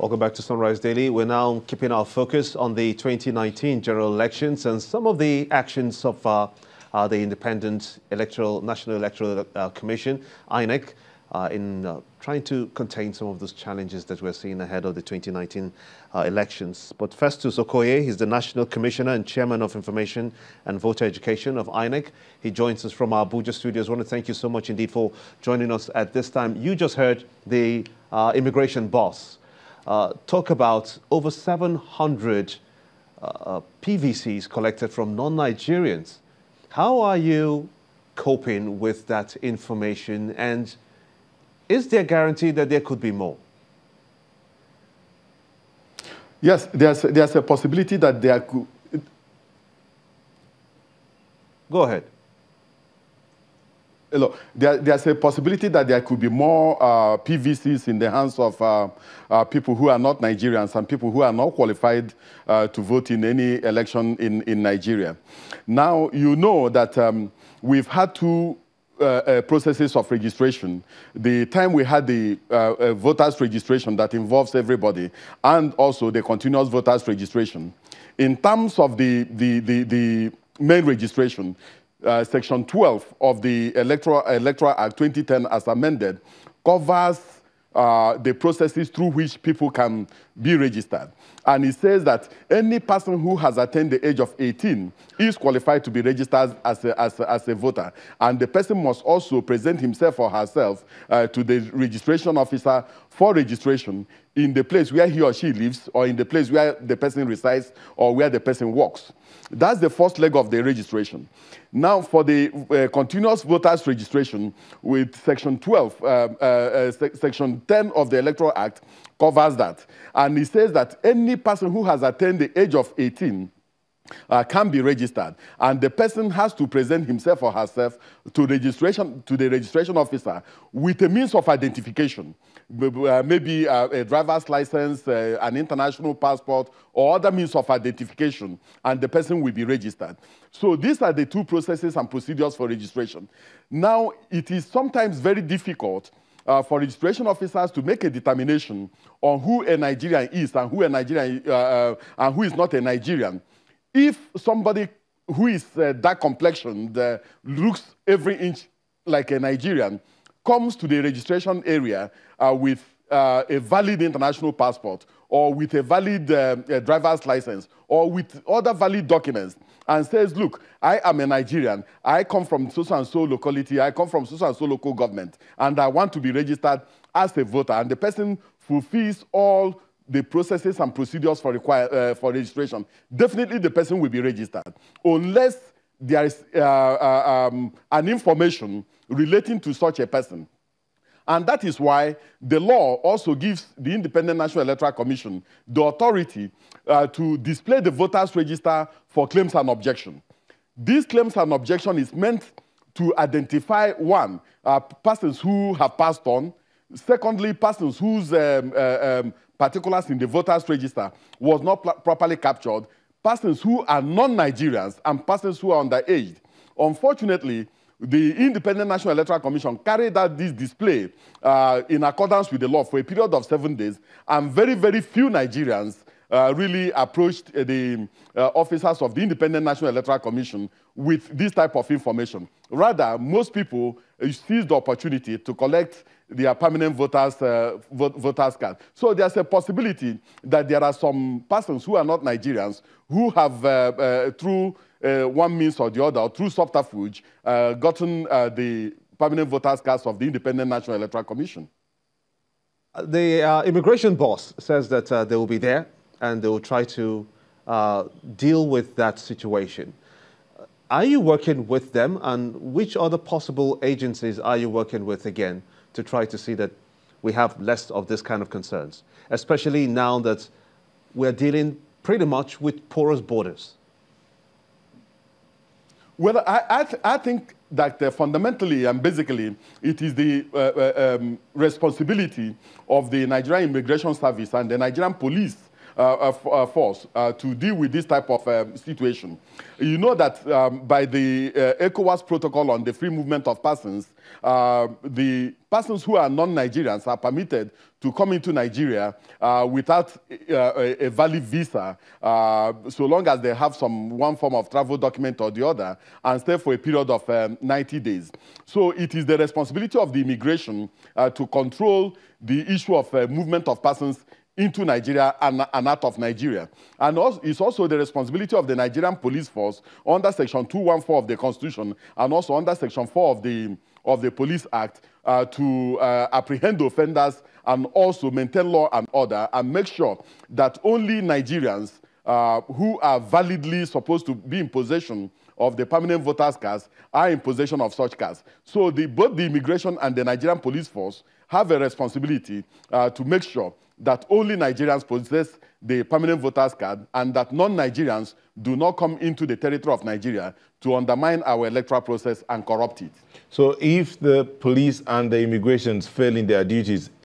Welcome back to Sunrise Daily. We're now keeping our focus on the 2019 general elections and some of the actions of the Independent National Electoral Commission, INEC, in trying to contain some of those challenges that we're seeing ahead of the 2019 elections. But Festus Okoye, he's the National Commissioner and Chairman of Information and Voter Education of INEC. He joins us from our Abuja studios. I want to thank you so much indeed for joining us at this time. You just heard the immigration boss talk about over 700 PVCs collected from non-Nigerians. How are you coping with that information, and is there a guarantee that there could be more? Yes, there's a possibility that there could... Go ahead. Look, there's a possibility that there could be more PVCs in the hands of people who are not Nigerians and people who are not qualified to vote in any election in Nigeria. Now, you know that we've had two processes of registration. The time we had the voters registration that involves everybody, and also the continuous voters registration. In terms of the main registration, Section 12 of the Electoral Act 2010 as amended covers the processes through which people can be registered. And it says that any person who has attained the age of 18 is qualified to be registered as a voter. And the person must also present himself or herself to the registration officer for registration in the place where he or she lives, or in the place where the person resides, or where the person works. That's the first leg of the registration. Now, for the continuous voters registration, with Section 12, Section 10 of the Electoral Act covers that. And it says that any person who has attained the age of 18 can be registered, and the person has to present himself or herself to the registration officer with a means of identification, maybe a driver's license, an international passport, or other means of identification, and the person will be registered. So these are the two processes and procedures for registration. Now, it is sometimes very difficult for registration officers to make a determination on who a Nigerian is and who and who is not a Nigerian. If somebody who is dark complexioned, looks every inch like a Nigerian, comes to the registration area with a valid international passport, or with a valid driver's license, or with other valid documents, and says, look, I am a Nigerian, I come from so-and-so locality, I come from so-and-so local government, and I want to be registered as a voter, and the person fulfills all the processes and procedures for registration, definitely the person will be registered, unless there is an information relating to such a person. And that is why the law also gives the Independent National Electoral Commission the authority to display the voters' register for claims and objection. These claims and objection is meant to identify, one, persons who have passed on; secondly, persons whose particulars in the voters' register was not properly captured; persons who are non-Nigerians; and persons who are underage. Unfortunately, the Independent National Electoral Commission carried out this display in accordance with the law for a period of 7 days, and very, very few Nigerians really approached the officers of the Independent National Electoral Commission with this type of information. Rather, most people seized the opportunity to collect their permanent voters card. So there's a possibility that there are some persons who are not Nigerians who have, through one means or the other, or through subterfuge, gotten the permanent voters cards of the Independent National Electoral Commission. The immigration boss says that they will be there and they will try to deal with that situation. Are you working with them, and which other possible agencies are you working with again to try to see that we have less of this kind of concerns, especially now that we're dealing pretty much with porous borders? Well, I think that fundamentally and basically it is the responsibility of the Nigerian Immigration Service and the Nigerian police force to deal with this type of situation. You know that by the ECOWAS protocol on the free movement of persons, the persons who are non-Nigerians are permitted to come into Nigeria without a valid visa, so long as they have one form of travel document or the other, and stay for a period of 90 days. So it is the responsibility of the immigration to control the issue of movement of persons into Nigeria and out of Nigeria. And it's also the responsibility of the Nigerian police force under Section 214 of the Constitution and also under Section 4 of the Police Act to apprehend offenders and also maintain law and order and make sure that only Nigerians who are validly supposed to be in possession of the permanent voters' cards are in possession of such cards. So both the immigration and the Nigerian police force have a responsibility to make sure that only Nigerians possess the permanent voters card and that non-Nigerians do not come into the territory of Nigeria to undermine our electoral process and corrupt it. So if the police and the immigrations fail in their duties,